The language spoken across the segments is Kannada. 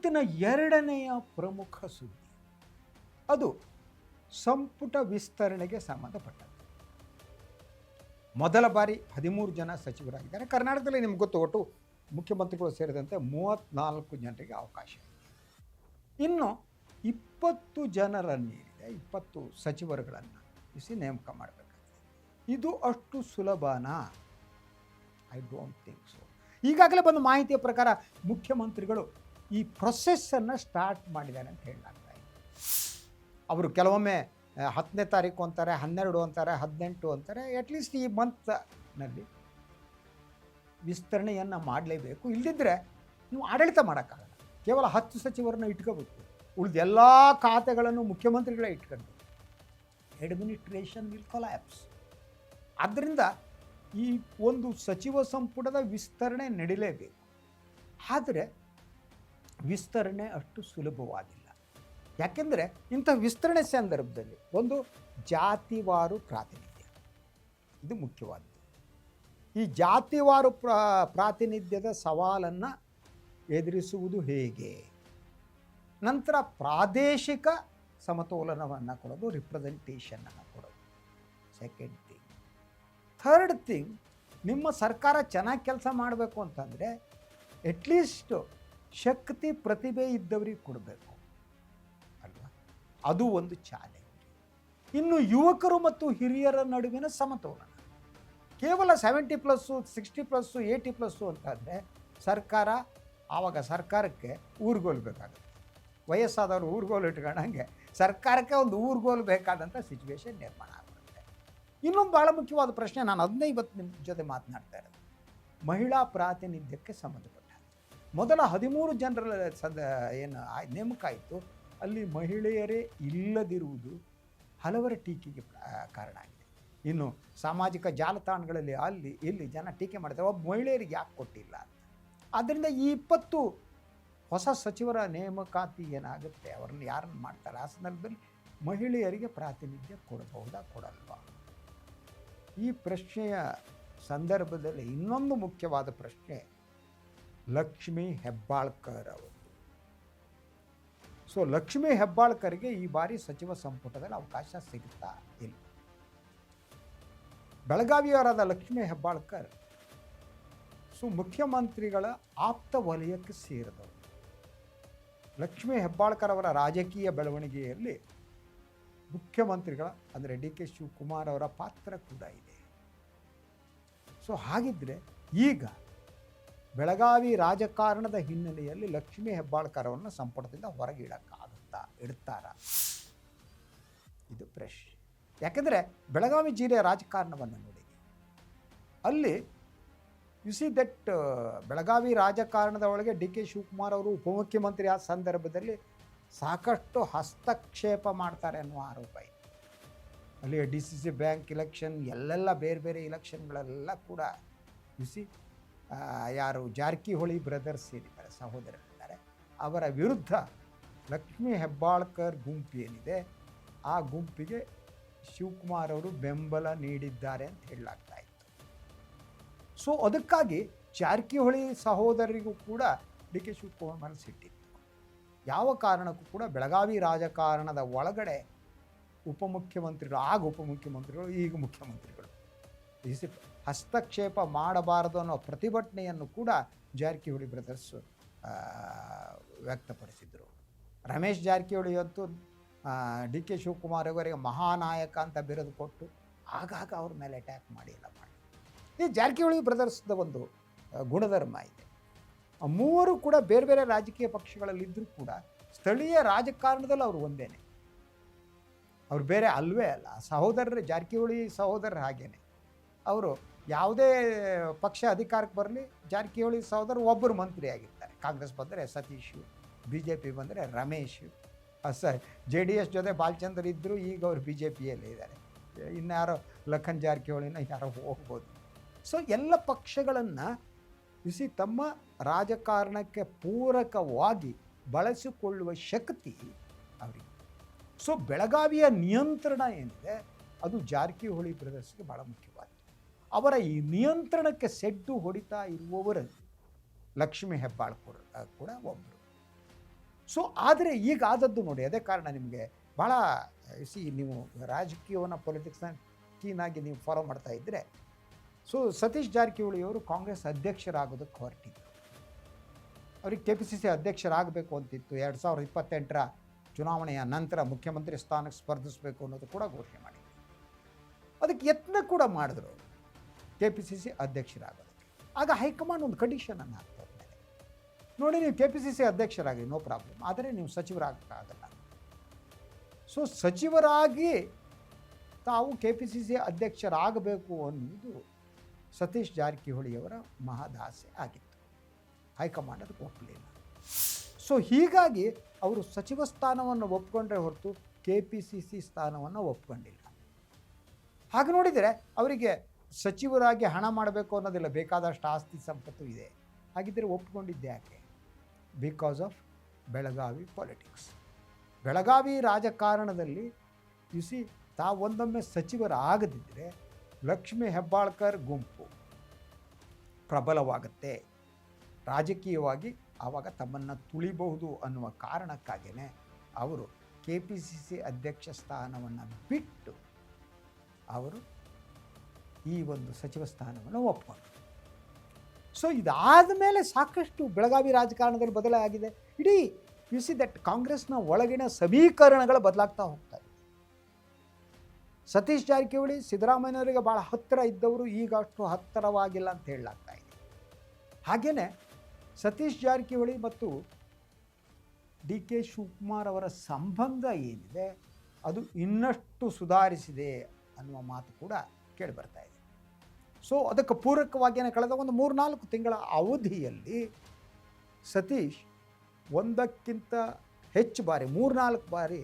ಇವತ್ತಿನ ಎರಡನೆಯ ಪ್ರಮುಖ ಸುದ್ದಿ ಅದು ಸಂಪುಟ ವಿಸ್ತರಣೆಗೆ ಸಂಬಂಧಪಟ್ಟದ್ದು. ಮೊದಲ ಬಾರಿ 13 ಜನ ಸಚಿವರಾಗಿದ್ದಾರೆ. ಕರ್ನಾಟಕದಲ್ಲಿ ನಿಮ್ಗೆ ಗೊತ್ತು, ಒಟ್ಟು ಮುಖ್ಯಮಂತ್ರಿಗಳು ಸೇರಿದಂತೆ 34 ಜನರಿಗೆ ಅವಕಾಶ ಇದೆ. ಇನ್ನು 20 ಜನರನ್ನೇನಿದೆ, 20 ಸಚಿವರುಗಳನ್ನು ನೇಮಕ ಮಾಡಬೇಕಾಗಿದೆ. ಇದು ಅಷ್ಟು ಸುಲಭನಾ? I don't think so. ಈಗಾಗಲೇ ಬಂದ ಮಾಹಿತಿಯ ಪ್ರಕಾರ ಮುಖ್ಯಮಂತ್ರಿಗಳು ಈ ಪ್ರೊಸೆಸ್ಸನ್ನು ಸ್ಟಾರ್ಟ್ ಮಾಡಿದ್ದಾರೆ ಅಂತ ಹೇಳಲಾಗ್ತಾ ಇದೆ. ಅವರು ಕೆಲವೊಮ್ಮೆ 10ನೇ ತಾರೀಕು ಅಂತಾರೆ, 12 ಅಂತಾರೆ, 18 ಅಂತಾರೆ. ಅಟ್ಲೀಸ್ಟ್ ಈ ಮಂತ್ನಲ್ಲಿ ವಿಸ್ತರಣೆಯನ್ನು ಮಾಡಲೇಬೇಕು. ಇಲ್ಲದಿದ್ದರೆ ನೀವು ಆಡಳಿತ ಮಾಡೋಕ್ಕಾಗಲ್ಲ. ಕೇವಲ 10 ಸಚಿವರನ್ನು ಇಟ್ಕೋಬೇಕು, ಉಳಿದ ಎಲ್ಲ ಖಾತೆಗಳನ್ನು ಮುಖ್ಯಮಂತ್ರಿಗಳೇ ಇಟ್ಕೊಂಡು ಅಡ್ಮಿನಿಸ್ಟ್ರೇಷನ್ ವಿಲ್ ಕೊಲ್ಯಾಪ್ಸ್. ಆದ್ದರಿಂದ ಈ ಒಂದು ಸಚಿವ ಸಂಪುಟದ ವಿಸ್ತರಣೆ ನಡೀಲೇಬೇಕು. ಆದರೆ ವಿಸ್ತರಣೆ ಅಷ್ಟು ಸುಲಭವಾಗಿಲ್ಲ. ಯಾಕೆಂದರೆ ಇಂಥ ವಿಸ್ತರಣೆ ಸಂದರ್ಭದಲ್ಲಿ ಒಂದು ಜಾತಿವಾರು ಪ್ರಾತಿನಿಧ್ಯ ಇದು ಮುಖ್ಯವಾದ್ದು. ಈ ಜಾತಿವಾರು ಪ್ರಾತಿನಿಧ್ಯದ ಸವಾಲನ್ನು ಎದುರಿಸುವುದು ಹೇಗೆ? ನಂತರ ಪ್ರಾದೇಶಿಕ ಸಮತೋಲನವನ್ನು ಕೊಡೋದು, ರಿಪ್ರೆಸೆಂಟೇಷನನ್ನು ಕೊಡೋದು ಸೆಕೆಂಡ್ ಥಿಂಗ್. ಥರ್ಡ್ ಥಿಂಗ್, ನಿಮ್ಮ ಸರ್ಕಾರ ಚೆನ್ನಾಗಿ ಕೆಲಸ ಮಾಡಬೇಕು ಅಂತಂದರೆ ಅಟ್ಲೀಸ್ಟ್ ಶಕ್ತಿ ಪ್ರತಿಭೆ ಇದ್ದವರಿಗೆ ಕೊಡಬೇಕು ಅಲ್ವಾ? ಅದು ಒಂದು ಚಾಲೆಂಜ್. ಇನ್ನು ಯುವಕರು ಮತ್ತು ಹಿರಿಯರ ನಡುವಿನ ಸಮತೋಲನ. ಕೇವಲ 70+, 60+, 80+ ಅಂತಂದರೆ ಸರ್ಕಾರ, ಆವಾಗ ಸರ್ಕಾರಕ್ಕೆ ಊರುಗೋಲು ಬೇಕಾಗುತ್ತೆ. ವಯಸ್ಸಾದವರು ಊರುಗೋಲು ಇಟ್ಕೊಂಡಂಗೆ ಸರ್ಕಾರಕ್ಕೆ ಒಂದು ಊರುಗೋಲು ಬೇಕಾದಂಥ ಸಿಚುವೇಶನ್ ನಿರ್ಮಾಣ ಆಗುತ್ತೆ. ಇನ್ನೊಂದು ಭಾಳ ಮುಖ್ಯವಾದ ಪ್ರಶ್ನೆ, ನಾನು ಅದನ್ನೇ ಇವತ್ತು ನಿಮ್ಮ ಜೊತೆ ಮಾತನಾಡ್ತಾ ಇರೋದು, ಮಹಿಳಾ ಪ್ರಾತಿನಿಧ್ಯಕ್ಕೆ ಸಂಬಂಧಪಟ್ಟ ಮೊದಲ 13 ಜನರ ಏನು ನೇಮಕ ಆಯಿತು, ಅಲ್ಲಿ ಮಹಿಳೆಯರೇ ಇಲ್ಲದಿರುವುದು ಹಲವರ ಟೀಕೆಗೆ ಕಾರಣ ಆಗಿದೆ. ಇನ್ನು ಸಾಮಾಜಿಕ ಜಾಲತಾಣಗಳಲ್ಲಿ ಅಲ್ಲಿ ಇಲ್ಲಿ ಜನ ಟೀಕೆ ಮಾಡ್ತಾರೆ, ಒಬ್ಬ ಮಹಿಳೆಯರಿಗೆ ಯಾಕೆ ಕೊಟ್ಟಿಲ್ಲ ಅಂತ. ಆದ್ದರಿಂದ ಈ 20 ಹೊಸ ಸಚಿವರ ನೇಮಕಾತಿ ಏನಾಗುತ್ತೆ, ಅವ್ರನ್ನ ಯಾರನ್ನು ಮಾಡ್ತಾರೆ, ಆ ಸಂದರ್ಭದಲ್ಲಿ ಮಹಿಳೆಯರಿಗೆ ಪ್ರಾತಿನಿಧ್ಯ ಕೊಡಬಹುದಾ, ಕೊಡಲ್ವಾ? ಈ ಪ್ರಶ್ನೆಯ ಸಂದರ್ಭದಲ್ಲಿ ಇನ್ನೊಂದು ಮುಖ್ಯವಾದ ಪ್ರಶ್ನೆ ಲಕ್ಷ್ಮೀ ಹೆಬ್ಬಾಳ್ಕರ್ ಅವರು. ಸೊ ಲಕ್ಷ್ಮೀ ಹೆಬ್ಬಾಳ್ಕರ್ಗೆ ಈ ಬಾರಿ ಸಚಿವ ಸಂಪುಟದಲ್ಲಿ ಅವಕಾಶ ಸಿಗುತ್ತಾ ಇಲ್ಲ. ಬೆಳಗಾವಿಯವರಾದ ಲಕ್ಷ್ಮೀ ಹೆಬ್ಬಾಳ್ಕರ್ ಮುಖ್ಯಮಂತ್ರಿಗಳ ಆಪ್ತ ವಲಯಕ್ಕೆ ಸೇರಿದವರು. ಲಕ್ಷ್ಮೀ ಹೆಬ್ಬಾಳ್ಕರ್ ಅವರ ರಾಜಕೀಯ ಬೆಳವಣಿಗೆಯಲ್ಲಿ ಮುಖ್ಯಮಂತ್ರಿಗಳ ಅಂದರೆ ಡಿ ಕೆ ಶಿವಕುಮಾರ್ ಅವರ ಪಾತ್ರ ಕೂಡ ಇದೆ. ಸೊ ಹಾಗಿದ್ದರೆ ಈಗ ಬೆಳಗಾವಿ ರಾಜಕಾರಣದ ಹಿನ್ನೆಲೆಯಲ್ಲಿ ಲಕ್ಷ್ಮೀ ಹೆಬ್ಬಾಳ್ಕರ್ ಅವರನ್ನು ಸಂಪುಟದಿಂದ ಹೊರಗೆ ಇಡ್ತಾರಾ? ಇದು ಪ್ರಶ್ನೆ. ಯಾಕೆಂದರೆ ಬೆಳಗಾವಿ ಜಿಲ್ಲೆಯ ರಾಜಕಾರಣವನ್ನು ನೋಡಿ, ಅಲ್ಲಿ ಯು ಸಿ ದಟ್ ಬೆಳಗಾವಿ ರಾಜಕಾರಣದ ಒಳಗೆ ಡಿ ಕೆ ಶಿವಕುಮಾರ್ ಅವರು ಉಪಮುಖ್ಯಮಂತ್ರಿ ಆದ ಸಂದರ್ಭದಲ್ಲಿ ಸಾಕಷ್ಟು ಹಸ್ತಕ್ಷೇಪ ಮಾಡ್ತಾರೆ ಅನ್ನುವ ಆರೋಪ ಇದೆ. ಅಲ್ಲಿ DCC ಬ್ಯಾಂಕ್ ಇಲೆಕ್ಷನ್, ಎಲ್ಲೆಲ್ಲ ಬೇರೆ ಬೇರೆ ಇಲೆಕ್ಷನ್ಗಳೆಲ್ಲ ಕೂಡ ಯು ಸಿ ಯಾರು ಜಾರಕಿಹೊಳಿ ಬ್ರದರ್ಸ್ ಏನಿದ್ದಾರೆ, ಸಹೋದರರಿದ್ದಾರೆ, ಅವರ ವಿರುದ್ಧ ಲಕ್ಷ್ಮೀ ಹೆಬ್ಬಾಳ್ಕರ್ ಗುಂಪು ಏನಿದೆ, ಆ ಗುಂಪಿಗೆ ಶಿವಕುಮಾರ್ ಅವರು ಬೆಂಬಲ ನೀಡಿದ್ದಾರೆ ಅಂತ ಹೇಳಲಾಗ್ತಾ ಇತ್ತು. ಸೊ ಅದಕ್ಕಾಗಿ ಜಾರಕಿಹೊಳಿ ಸಹೋದರರಿಗೂ ಕೂಡ ಡಿ ಕೆ ಶಿವಕುಮಾರ್ ಮೇಲೆ ಸಿಟ್ಟಿತ್ತು. ಯಾವ ಕಾರಣಕ್ಕೂ ಕೂಡ ಬೆಳಗಾವಿ ರಾಜಕಾರಣದ ಒಳಗಡೆ ಉಪಮುಖ್ಯಮಂತ್ರಿಗಳು, ಆಗ ಉಪಮುಖ್ಯಮಂತ್ರಿಗಳು, ಈಗ ಮುಖ್ಯಮಂತ್ರಿಗಳು ಹಸ್ತಕ್ಷೇಪ ಮಾಡಬಾರದು ಅನ್ನೋ ಪ್ರತಿಭಟನೆಯನ್ನು ಕೂಡ ಜಾರಕಿಹೊಳಿ ಬ್ರದರ್ಸ್ ವ್ಯಕ್ತಪಡಿಸಿದರು. ರಮೇಶ್ ಜಾರಕಿಹೊಳಿ ಅಂತೂ ಡಿ ಕೆ ಶಿವಕುಮಾರ್ ಅವರಿಗೆ ಮಹಾನಾಯಕ ಅಂತ ಬಿರುದು ಕೊಟ್ಟು ಆಗಾಗ ಅವ್ರ ಮೇಲೆ ಅಟ್ಯಾಕ್ ಮಾಡಿ ಎಲ್ಲ ಮಾಡಿ. ಈ ಜಾರಕಿಹೊಳಿ ಬ್ರದರ್ಸ್ದ ಒಂದು ಗುಣಧರ್ಮ ಇದೆ. ಮೂವರು ಕೂಡ ಬೇರೆ ಬೇರೆ ರಾಜಕೀಯ ಪಕ್ಷಗಳಲ್ಲಿದ್ದರೂ ಕೂಡ ಸ್ಥಳೀಯ ರಾಜಕಾರಣದಲ್ಲಿ ಅವರು ಒಂದೇನೆ, ಅವ್ರು ಬೇರೆ ಅಲ್ವೇ ಅಲ್ಲ. ಸಹೋದರರು, ಜಾರಕಿಹೊಳಿ ಸಹೋದರರು ಹಾಗೇನೆ. ಅವರು ಯಾವುದೇ ಪಕ್ಷ ಅಧಿಕಾರಕ್ಕೆ ಬರಲಿ, ಜಾರಕಿಹೊಳಿ ಸಹೋದರರು ಒಬ್ಬರು ಮಂತ್ರಿ ಆಗಿರ್ತಾರೆ. ಕಾಂಗ್ರೆಸ್ ಬಂದರೆ ಸತೀಶ್, BJP ಬಂದರೆ ರಮೇಶ್, JDS ಜೊತೆ ಬಾಲಚಂದ್ರ ಇದ್ದರು, ಈಗ ಅವರು BJPಯಲ್ಲಿ ಇದ್ದಾರೆ. ಇನ್ಯಾರೋ ಲಖನ್ ಜಾರಕಿಹೊಳಿನ ಯಾರೋ ಹೋಗ್ಬೋದು. ಸೊ ಎಲ್ಲ ಪಕ್ಷಗಳನ್ನು ಬಿಸಿ ತಮ್ಮ ರಾಜಕಾರಣಕ್ಕೆ ಪೂರಕವಾಗಿ ಬಳಸಿಕೊಳ್ಳುವ ಶಕ್ತಿ ಅವರಿಗೆ. ಸೊ ಬೆಳಗಾವಿಯ ನಿಯಂತ್ರಣ ಏನಿದೆ ಅದು ಜಾರಕಿಹೊಳಿ ಬ್ರದರ್ಸ್ಗೆ ಭಾಳ ಮುಖ್ಯವಾಗಿದೆ. ಅವರ ಈ ನಿಯಂತ್ರಣಕ್ಕೆ ಸೆಡ್ಡು ಹೊಡಿತಾ ಇರುವವರಲ್ಲಿ ಲಕ್ಷ್ಮೀ ಹೆಬ್ಬಾಳ್ಕರ್ ಕೂಡ ಒಬ್ಬರು. ಸೊ ಆದರೆ ಈಗ ಆದದ್ದು ನೋಡಿ, ಅದೇ ಕಾರಣ ನಿಮಗೆ ಭಾಳ ನೀವು ರಾಜಕೀಯವನ್ನು ಪೊಲಿಟಿಕ್ಸ್ನ ಕೀನಾಗಿ ನೀವು ಫಾಲೋ ಮಾಡ್ತಾ ಇದ್ದರೆ, ಸೊ ಸತೀಶ್ ಜಾರಕಿಹೊಳಿಯವರು ಕಾಂಗ್ರೆಸ್ ಅಧ್ಯಕ್ಷರಾಗೋದಕ್ಕೆ ಹೊರಟಿದ್ರು. ಅವ್ರಿಗೆ KPCC ಅಧ್ಯಕ್ಷರಾಗಬೇಕು ಅಂತಿತ್ತು. 2028ರ ಚುನಾವಣೆಯ ನಂತರ ಮುಖ್ಯಮಂತ್ರಿ ಸ್ಥಾನಕ್ಕೆ ಸ್ಪರ್ಧಿಸಬೇಕು ಅನ್ನೋದು ಕೂಡ ಘೋಷಣೆ ಮಾಡಿದ್ರು. ಅದಕ್ಕೆ ಯತ್ನ ಕೂಡ ಮಾಡಿದ್ರು KPCC ಅಧ್ಯಕ್ಷರಾಗೋದಕ್ಕೆ. ಆಗ ಹೈಕಮಾಂಡ್ ಒಂದು ಕಂಡೀಷನನ್ನು ಹಾಕ್ತಾರೆ, ನೋಡಿ ನೀವು KPCC ಅಧ್ಯಕ್ಷರಾಗಿ ನೋ ಪ್ರಾಬ್ಲಮ್, ಆದರೆ ನೀವು ಸಚಿವರಾಗಕ್ಕಾಗಲ್ಲ. ಸೊ ಸಚಿವರಾಗಿ ತಾವು KPCC ಅಧ್ಯಕ್ಷರಾಗಬೇಕು ಅನ್ನೋದು ಸತೀಶ್ ಜಾರಕಿಹೊಳಿಯವರ ಮಹದಾಸೆ ಆಗಿತ್ತು. ಹೈಕಮಾಂಡ್ ಅದಕ್ಕೆ ಒಪ್ಪಲಿಲ್ಲ. ಸೊ ಹೀಗಾಗಿ ಅವರು ಸಚಿವ ಸ್ಥಾನವನ್ನು ಒಪ್ಕೊಂಡ್ರೆ ಹೊರತು KPCC ಸ್ಥಾನವನ್ನು ಒಪ್ಕೊಂಡಿಲ್ಲ. ಹಾಗೆ ನೋಡಿದರೆ ಅವರಿಗೆ ಸಚಿವರಾಗಿ ಹಣ ಮಾಡಬೇಕು ಅನ್ನೋದಿಲ್ಲ, ಬೇಕಾದಷ್ಟು ಆಸ್ತಿ ಸಂಪತ್ತು ಇದೆ. ಹಾಗಿದ್ದರೆ ಒಪ್ಕೊಂಡಿದ್ದೆ ಯಾಕೆ? Because of Belagavi politics. Belagavi ರಾಜಕಾರಣದಲ್ಲಿ ತಾವೊಂದೊಮ್ಮೆ ಸಚಿವರಾಗದಿದ್ದರೆ ಲಕ್ಷ್ಮೀ ಹೆಬ್ಬಾಳ್ಕರ್ ಗುಂಪು ಪ್ರಬಲವಾಗುತ್ತೆ, ರಾಜಕೀಯವಾಗಿ ಆವಾಗ ತಮ್ಮನ್ನು ತುಳಿಬಹುದು ಅನ್ನುವ ಕಾರಣಕ್ಕಾಗಿಯೇ ಅವರು KPCC ಅಧ್ಯಕ್ಷ ಸ್ಥಾನವನ್ನು ಬಿಟ್ಟು ಅವರು ಈ ಒಂದು ಸಚಿವ ಸ್ಥಾನವನ್ನು ಒಪ್ಕೊಂಡ್ರು. ಸೊ ಇದಾದ ಮೇಲೆ ಸಾಕಷ್ಟು ಬೆಳಗಾವಿ ರಾಜಕಾರಣದಲ್ಲಿ ಬದಲಾಗಿದೆ. ಇಡೀ ದಟ್ ಕಾಂಗ್ರೆಸ್ನ ಒಳಗಿನ ಸಮೀಕರಣಗಳು ಬದಲಾಗ್ತಾ ಹೋಗ್ತಾ ಇದೆ. ಸತೀಶ್ ಜಾರಕಿಹೊಳಿ ಸಿದ್ದರಾಮಯ್ಯನವರಿಗೆ ಭಾಳ ಹತ್ತಿರ ಇದ್ದವರು ಈಗ ಅಷ್ಟು ಹತ್ತಿರವಾಗಿಲ್ಲ ಅಂತ ಹೇಳಲಾಗ್ತಾ ಇದೆ. ಹಾಗೆಯೇ ಸತೀಶ್ ಜಾರಕಿಹೊಳಿ ಮತ್ತು DK ಶಿವಕುಮಾರ್ ಅವರ ಸಂಬಂಧ ಏನಿದೆ ಅದು ಇನ್ನಷ್ಟು ಸುಧಾರಿಸಿದೆ ಅನ್ನುವ ಮಾತು ಕೂಡ ಕೇಳಿಬರ್ತಾ ಇದೆ. ಸೊ ಅದಕ್ಕೆ ಪೂರಕವಾಗಿಯೇ ಕಳೆದ ಒಂದು 3-4 ತಿಂಗಳ ಅವಧಿಯಲ್ಲಿ ಸತೀಶ್ ಒಂದಕ್ಕಿಂತ ಹೆಚ್ಚು ಬಾರಿ 3-4 ಬಾರಿ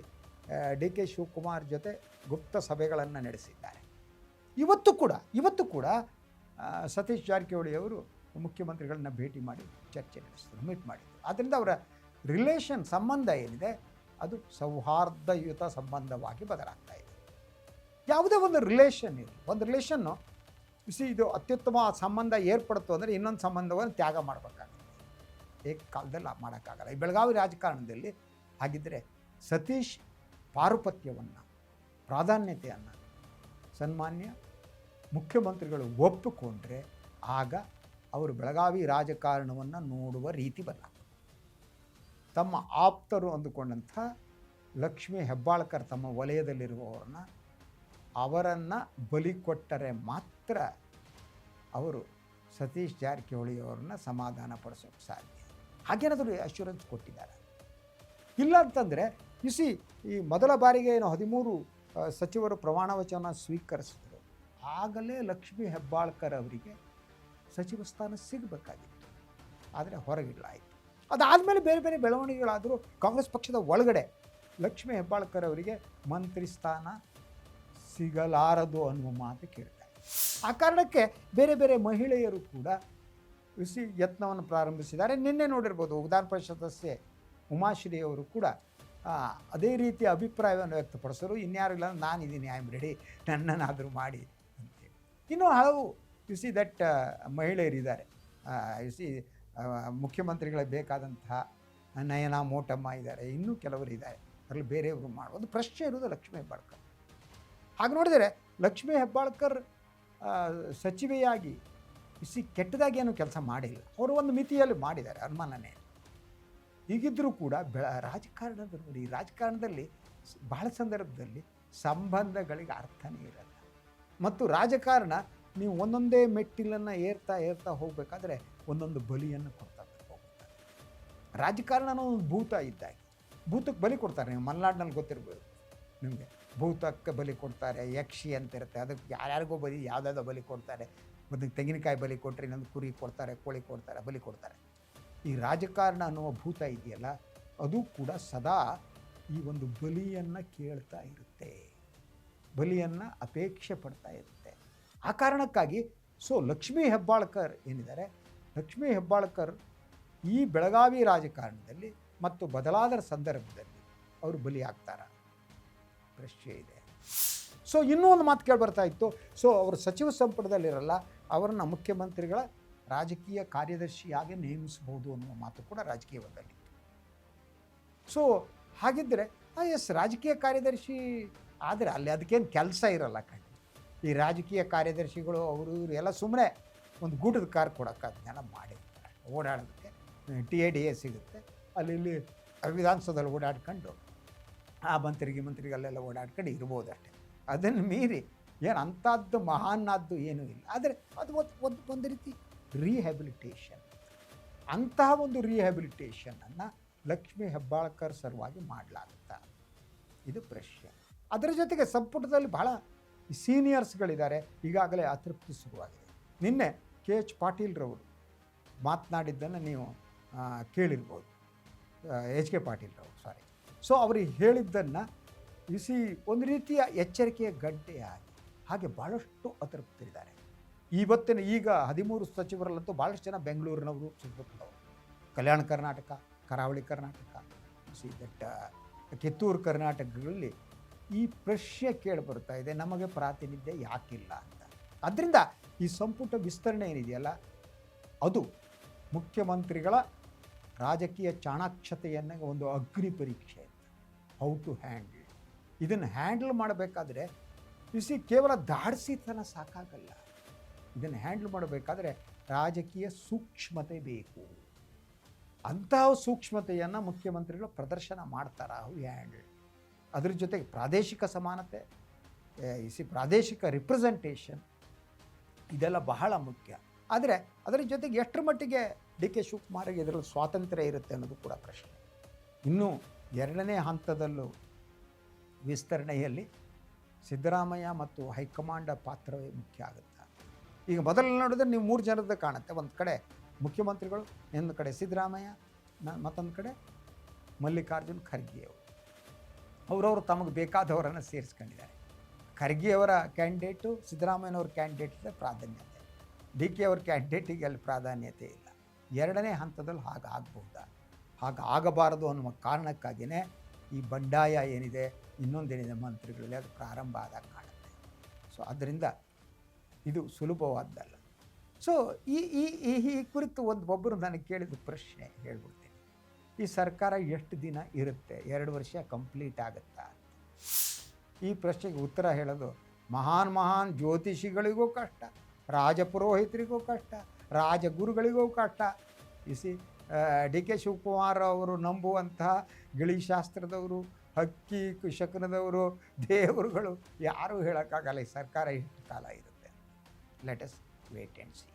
DK ಶಿವಕುಮಾರ್ ಜೊತೆ ಗುಪ್ತ ಸಭೆಗಳನ್ನು ನಡೆಸಿದ್ದಾರೆ. ಇವತ್ತು ಕೂಡ ಸತೀಶ್ ಜಾರಕಿಹೊಳಿಯವರು ಮುಖ್ಯಮಂತ್ರಿಗಳನ್ನ ಭೇಟಿ ಮಾಡಿ ಚರ್ಚೆ ನಡೆಸಿದ್ರು, ಮೀಟ್ ಮಾಡಿದರು. ಆದ್ದರಿಂದ ಅವರ ಸಂಬಂಧ ಏನಿದೆ ಅದು ಸೌಹಾರ್ದಯುತ ಸಂಬಂಧವಾಗಿ ಬದಲಾಗ್ತಾ ಇದೆ. ಯಾವುದೇ ಒಂದು ರಿಲೇಷನ್ನು ಇದು ಅತ್ಯುತ್ತಮ ಸಂಬಂಧ ಏರ್ಪಡ್ತು ಅಂದರೆ ಇನ್ನೊಂದು ಸಂಬಂಧವನ್ನು ತ್ಯಾಗ ಮಾಡಬೇಕಾಗುತ್ತೆ. ಏಕಕಾಲದಲ್ಲಿ ಮಾಡೋಕ್ಕಾಗಲ್ಲ. ಈ ಬೆಳಗಾವಿ ರಾಜಕಾರಣದಲ್ಲಿ ಹಾಗಿದ್ದರೆ ಸತೀಶ್ ಪಾರುಪತ್ಯವನ್ನು, ಪ್ರಾಧಾನ್ಯತೆಯನ್ನು ಸನ್ಮಾನ್ಯ ಮುಖ್ಯಮಂತ್ರಿಗಳು ಒಪ್ಪಿಕೊಂಡ್ರೆ ಆಗ ಅವರು ಬೆಳಗಾವಿ ರಾಜಕಾರಣವನ್ನು ನೋಡುವ ರೀತಿ ಬದಲಾಗ್ತದೆ. ತಮ್ಮ ಆಪ್ತರು ಅಂದುಕೊಂಡಂಥ ಲಕ್ಷ್ಮೀ ಹೆಬ್ಬಾಳ್ಕರ್ ತಮ್ಮ ಅವರನ್ನು ಬಲಿ ಕೊಟ್ಟರೆ ಮಾತ್ರ ಅವರು ಸತೀಶ್ ಜಾರಕಿಹೊಳಿಯವರನ್ನ ಸಮಾಧಾನ ಪಡಿಸೋಕ್ಕೆ ಸಾಧ್ಯ. ಹಾಗೇನಾದರೂ ಅಶ್ಯೂರೆನ್ಸ್ ಕೊಟ್ಟಿದ್ದಾರೆ. ಇಲ್ಲ ಅಂತಂದರೆ ಈ ಮೊದಲ ಬಾರಿಗೆ 13 ಸಚಿವರು ಪ್ರಮಾಣ ವಚನ ಸ್ವೀಕರಿಸಿದರು. ಆಗಲೇ ಲಕ್ಷ್ಮೀ ಹೆಬ್ಬಾಳ್ಕರ್ ಅವರಿಗೆ ಸಚಿವ ಸ್ಥಾನ ಸಿಗಬೇಕಾಗಿತ್ತು, ಆದರೆ ಹೊರಗಿಡಲಾಯಿತು. ಅದಾದಮೇಲೆ ಬೇರೆ ಬೇರೆ ಬೆಳವಣಿಗೆಗಳಾದರೂ ಕಾಂಗ್ರೆಸ್ ಪಕ್ಷದ ಒಳಗಡೆ ಲಕ್ಷ್ಮೀ ಹೆಬ್ಬಾಳ್ಕರ್ ಅವರಿಗೆ ಮಂತ್ರಿ ಸ್ಥಾನ ಸಿಗಲಾರದು ಅನ್ನುವ ಮಾತು ಕೇಳ್ತಾರೆ. ಆ ಕಾರಣಕ್ಕೆ ಬೇರೆ ಬೇರೆ ಮಹಿಳೆಯರು ಕೂಡ ಯತ್ನವನ್ನು ಪ್ರಾರಂಭಿಸಿದ್ದಾರೆ. ನಿನ್ನೆ ನೋಡಿರ್ಬೋದು ವಿಧಾನ ಪರಿಷತ್ ಸದಸ್ಯೆ ಉಮಾಶ್ರೀ ಅವರು ಕೂಡ ಅದೇ ರೀತಿಯ ಅಭಿಪ್ರಾಯವನ್ನು ವ್ಯಕ್ತಪಡಿಸೋರು. ಇನ್ಯಾರಿಲ್ಲ, ನಾನಿದ್ದೀನಿ, ಐ ಆಮ್ ರೆಡಿ, ನನ್ನನ್ನಾದರೂ ಮಾಡಿ ಅಂತೇಳಿ. ಇನ್ನೂ ಹಲವು ದಟ್ ಮಹಿಳೆಯರಿದ್ದಾರೆ. ಮುಖ್ಯಮಂತ್ರಿಗಳಿಗೆ ಬೇಕಾದಂತಹ ನಯನಾ ಮೋಟಮ್ಮ ಇದ್ದಾರೆ, ಇನ್ನೂ ಕೆಲವರು ಇದ್ದಾರೆ. ಅದರಲ್ಲಿ ಬೇರೆಯವರು ಮಾಡುವುದು ಪ್ರಶ್ನೆ ಇರುವುದು ಲಕ್ಷ್ಮೀ ಹೆಬ್ಬಾಳ್ಕರ್. ಹಾಗೆ ನೋಡಿದರೆ ಲಕ್ಷ್ಮೀ ಹೆಬ್ಬಾಳ್ಕರ್ ಸಚಿವೆಯಾಗಿ ಕೆಟ್ಟದಾಗೇನು ಕೆಲಸ ಮಾಡಿಲ್ಲ. ಅವರು ಒಂದು ಮಿತಿಯಲ್ಲಿ ಮಾಡಿದ್ದಾರೆ, ಅನುಮಾನನೇ. ಹೀಗಿದ್ದರೂ ಕೂಡ ರಾಜಕಾರಣದಲ್ಲಿ ಬಹಳ ಸಂದರ್ಭದಲ್ಲಿ ಸಂಬಂಧಗಳಿಗೆ ಅರ್ಥನೇ ಇರಲ್ಲ. ಮತ್ತು ರಾಜಕಾರಣ ನೀವು ಒಂದೊಂದೇ ಮೆಟ್ಟಿಲನ್ನು ಏರ್ತಾ ಹೋಗಬೇಕಾದ್ರೆ ಒಂದೊಂದು ಬಲಿಯನ್ನು ಕೊಡ್ತಾ ಹೋಗ್ತಾರೆ. ರಾಜಕಾರಣ ಒಂದು ಭೂತ ಇದ್ದಾಗ ಭೂತಕ್ಕೆ ಬಲಿ ಕೊಡ್ತಾರೆ. ನೀವು ಮಲೆನಾಡಿನಲ್ಲಿ ಗೊತ್ತಿರ್ಬೋದು ನಿಮಗೆ, ಭೂತಕ್ಕೆ ಬಲಿ ಕೊಡ್ತಾರೆ, ಯಕ್ಷಿ ಅಂತ ಇರುತ್ತೆ, ಅದಕ್ಕೆ ಯಾರ್ಯಾರಿಗೋ ಯಾವುದಾದ್ರೂ ಬಲಿ ಕೊಡ್ತಾರೆ. ಒಂದು ತೆಂಗಿನಕಾಯಿ ಬಲಿ ಕೊಟ್ಟರೆ ಇನ್ನೊಂದು ಕುರಿ ಕೊಡ್ತಾರೆ, ಕೋಳಿ ಕೊಡ್ತಾರೆ, ಬಲಿ ಕೊಡ್ತಾರೆ. ಈ ರಾಜಕಾರಣ ಅನ್ನುವ ಭೂತ ಇದೆಯಲ್ಲ, ಅದು ಕೂಡ ಸದಾ ಈ ಒಂದು ಬಲಿಯನ್ನು ಕೇಳ್ತಾ ಇರುತ್ತೆ, ಬಲಿಯನ್ನು ಅಪೇಕ್ಷೆ ಪಡ್ತಾ ಇರುತ್ತೆ. ಆ ಕಾರಣಕ್ಕಾಗಿ ಲಕ್ಷ್ಮೀ ಹೆಬ್ಬಾಳ್ಕರ್ ಏನಿದ್ದಾರೆ, ಲಕ್ಷ್ಮೀ ಹೆಬ್ಬಾಳ್ಕರ್ ಈ ಬೆಳಗಾವಿ ರಾಜಕಾರಣದಲ್ಲಿ ಮತ್ತು ಬದಲಾದ ಸಂದರ್ಭದಲ್ಲಿ ಅವರು ಬಲಿ ಆಗ್ತಾರ ಪ್ರಶ್ನೆ ಇದೆ. ಇನ್ನೂ ಒಂದು ಮಾತು ಕೇಳಿ ಬರ್ತಾ ಇತ್ತು. ಅವರು ಸಚಿವ ಸಂಪುಟದಲ್ಲಿರಲ್ಲ, ಅವರನ್ನು ಮುಖ್ಯಮಂತ್ರಿಗಳ ರಾಜಕೀಯ ಕಾರ್ಯದರ್ಶಿಯಾಗಿ ನೇಮಿಸಬಹುದು ಅನ್ನುವ ಮಾತು ಕೂಡ ರಾಜಕೀಯದಲ್ಲಿ. ಸೊ ಹಾಗಿದ್ದರೆ ಎಸ್ ರಾಜಕೀಯ ಕಾರ್ಯದರ್ಶಿ ಆದರೆ ಅಲ್ಲಿ ಅದಕ್ಕೇನು ಕೆಲಸ ಇರಲ್ಲ ಕಣ್ರಿ. ಈ ರಾಜಕೀಯ ಕಾರ್ಯದರ್ಶಿಗಳು ಅವರು ಇವರು ಎಲ್ಲ ಸುಮ್ಮನೆ ಒಂದು ಗೂಟದ ಕಾರ್ ಕೊಡೋಕ್ಕೆ ಅದನ್ನೆಲ್ಲ ಮಾಡಿರ್ತಾರೆ. ಓಡಾಡೋದಕ್ಕೆ TADA ಸಿಗುತ್ತೆ, ಅಲ್ಲಿ ಇಲ್ಲಿ ವಿಧಾನಸೌಧದಲ್ಲಿ ಓಡಾಡ್ಕೊಂಡು ಆ ಮಂತ್ರಿಗಲ್ಲೆಲ್ಲ ಓಡಾಡ್ಕೊಂಡು ಇರ್ಬೋದು ಅಷ್ಟೇ. ಅದನ್ನು ಮೀರಿ ಏನು ಅಂಥದ್ದು ಮಹಾನ್ನಾದ್ದು ಏನೂ ಇಲ್ಲ. ಆದರೆ ಅದು ಒಂದು ರೀತಿ ರೀಹ್ಯಾಬಿಲಿಟೇಷನ್. ಅಂತಹ ಒಂದು ರೀಹ್ಯಾಬಿಲಿಟೇಷನನ್ನು ಲಕ್ಷ್ಮೀ ಹೆಬ್ಬಾಳ್ಕರ್ ಸಲುವಾಗಿ ಮಾಡಲಾಗುತ್ತಾ, ಇದು ಪ್ರಶ್ನೆ. ಅದರ ಜೊತೆಗೆ ಸಂಪುಟದಲ್ಲಿ ಬಹಳ ಸೀನಿಯರ್ಸ್ಗಳಿದ್ದಾರೆ. ಈಗಾಗಲೇ ಅತೃಪ್ತಿ ಶುರುವಾಗಿದೆ. ನಿನ್ನೆ KH ಪಾಟೀಲ್ರವರು ಮಾತನಾಡಿದ್ದನ್ನು ನೀವು ಕೇಳಿರ್ಬೋದು, HK ಪಾಟೀಲ್ರವರು ಸಾರಿ. ಸೊ ಅವರಿಗೆ ಹೇಳಿದ್ದನ್ನು ಒಂದು ರೀತಿಯ ಎಚ್ಚರಿಕೆಯ ಗಂಟೆಯಾಗಿ ಹಾಗೆ ಭಾಳಷ್ಟು ಅತೃಪ್ತರಿದ್ದಾರೆ. ಇವತ್ತಿನ ಈಗ 13 ಸಚಿವರಲ್ಲಂತೂ ಭಾಳಷ್ಟು ಜನ ಬೆಂಗಳೂರಿನವರು, ಸುತ್ತಮುತ್ತಲವರು, ಕಲ್ಯಾಣ ಕರ್ನಾಟಕ, ಕರಾವಳಿ ಕರ್ನಾಟಕ, ಕಿತ್ತೂರು ಕರ್ನಾಟಕಗಳಲ್ಲಿ ಈ ಪ್ರಶ್ನೆ ಕೇಳಿಬರ್ತಾ ಇದೆ, ನಮಗೆ ಪ್ರಾತಿನಿಧ್ಯ ಯಾಕಿಲ್ಲ ಅಂತ. ಅದರಿಂದ ಈ ಸಂಪುಟ ವಿಸ್ತರಣೆ ಏನಿದೆಯಲ್ಲ, ಅದು ಮುಖ್ಯಮಂತ್ರಿಗಳ ರಾಜಕೀಯ ಚಾಣಾಕ್ಷತೆಯನ್ನು ಒಂದು ಅಗ್ನಿ ಪರೀಕ್ಷೆ. ಹೌ ಟು ಹ್ಯಾಂಡಲ್ ಇದನ್ನು ಹ್ಯಾಂಡಲ್ ಮಾಡಬೇಕಾದ್ರೆ ಕೇವಲ ದಾಡ್ಸಿತನ ಸಾಕಾಗಲ್ಲ. ಇದನ್ನು ಹ್ಯಾಂಡಲ್ ಮಾಡಬೇಕಾದ್ರೆ ರಾಜಕೀಯ ಸೂಕ್ಷ್ಮತೆ ಬೇಕು. ಅಂತಹ ಸೂಕ್ಷ್ಮತೆಯನ್ನು ಮುಖ್ಯಮಂತ್ರಿಗಳು ಪ್ರದರ್ಶನ ಮಾಡ್ತಾರೆ. ಹೌ ಹ್ಯಾಂಡಲ್ ಅದ್ರ ಜೊತೆಗೆ ಪ್ರಾದೇಶಿಕ ಸಮಾನತೆ, ಪ್ರಾದೇಶಿಕ ರಿಪ್ರೆಸೆಂಟೇಷನ್, ಇದೆಲ್ಲ ಬಹಳ ಮುಖ್ಯ. ಆದರೆ ಅದರ ಜೊತೆಗೆ ಎಷ್ಟರ ಮಟ್ಟಿಗೆ DK ಶಿವಕುಮಾರ್ಗೆ ಇದರಲ್ಲಿ ಸ್ವಾತಂತ್ರ್ಯ ಇರುತ್ತೆ ಅನ್ನೋದು ಕೂಡ ಪ್ರಶ್ನೆ. ಇನ್ನೂ 2ನೇ ಹಂತದಲ್ಲೂ ವಿಸ್ತರಣೆಯಲ್ಲಿ ಸಿದ್ದರಾಮಯ್ಯ ಮತ್ತು ಹೈಕಮಾಂಡ್ ಪಾತ್ರವೇ ಮುಖ್ಯ ಆಗುತ್ತೆ. ಈಗ ಮೊದಲು ನೋಡಿದ್ರೆ ನೀವು 3 ಜನರದ್ದು ಕಾಣುತ್ತೆ. ಒಂದು ಕಡೆ ಮುಖ್ಯಮಂತ್ರಿಗಳು, ಇನ್ನೊಂದು ಕಡೆ ಸಿದ್ದರಾಮಯ್ಯ, ಮತ್ತೊಂದು ಕಡೆ ಮಲ್ಲಿಕಾರ್ಜುನ್ ಖರ್ಗೆ ಅವರವರು ತಮಗೆ ಬೇಕಾದವರನ್ನು ಸೇರಿಸ್ಕೊಂಡಿದ್ದಾರೆ. ಖರ್ಗೆಯವರ ಕ್ಯಾಂಡಿಡೇಟು, ಸಿದ್ದರಾಮಯ್ಯನವ್ರ ಕ್ಯಾಂಡಿಡೇಟ್ಗೆ ಪ್ರಾಧಾನ್ಯತೆ, DK ಅವ್ರ ಕ್ಯಾಂಡಿಡೇಟಿಗೆ ಅಲ್ಲಿ ಪ್ರಾಧಾನ್ಯತೆ ಇಲ್ಲ. 2ನೇ ಹಂತದಲ್ಲಿ ಹಾಗಾಗಬಹುದಾ? ಹಾಗಾಗಬಾರದು ಅನ್ನುವ ಕಾರಣಕ್ಕಾಗಿಯೇ ಈ ಬಂಡಾಯ ಏನಿದೆ, ಇನ್ನೊಂದೇನಿದೆ ಮಂತ್ರಿಗಳಲ್ಲಿ, ಅದು ಪ್ರಾರಂಭ ಆದಾಗ ಕಾಣುತ್ತೆ. ಸೊ ಆದ್ದರಿಂದ ಇದು ಸುಲಭವಾದ್ದಲ್ಲ. ಸೊ ಈ ಕುರಿತು ಒಬ್ಬರು ನನಗೆ ಕೇಳಿದ ಪ್ರಶ್ನೆ ಹೇಳ್ಬಿಡ್ತೀನಿ. ಈ ಸರ್ಕಾರ ಎಷ್ಟು ದಿನ ಇರುತ್ತೆ? 2 ವರ್ಷ ಕಂಪ್ಲೀಟ್ ಆಗುತ್ತಾ? ಈ ಪ್ರಶ್ನೆಗೆ ಉತ್ತರ ಹೇಳೋದು ಮಹಾನ್ ಜ್ಯೋತಿಷಿಗಳಿಗೂ ಕಷ್ಟ, ರಾಜಪುರೋಹಿತರಿಗೂ ಕಷ್ಟ, ರಾಜಗುರುಗಳಿಗೂ ಕಷ್ಟ. DK ಶಿವಕುಮಾರ್ ಅವರು ನಂಬುವಂತಹ ಗಿಳಿಶಾಸ್ತ್ರದವರು, ಹಕ್ಕಿ ಶಕುನದವರು, ದೇವರುಗಳು ಯಾರೂ ಹೇಳೋಕ್ಕಾಗಲ್ಲ ಈ ಸರ್ಕಾರ ಎಷ್ಟು ಕಾಲ ಇರುತ್ತೆ. Let us wait and C.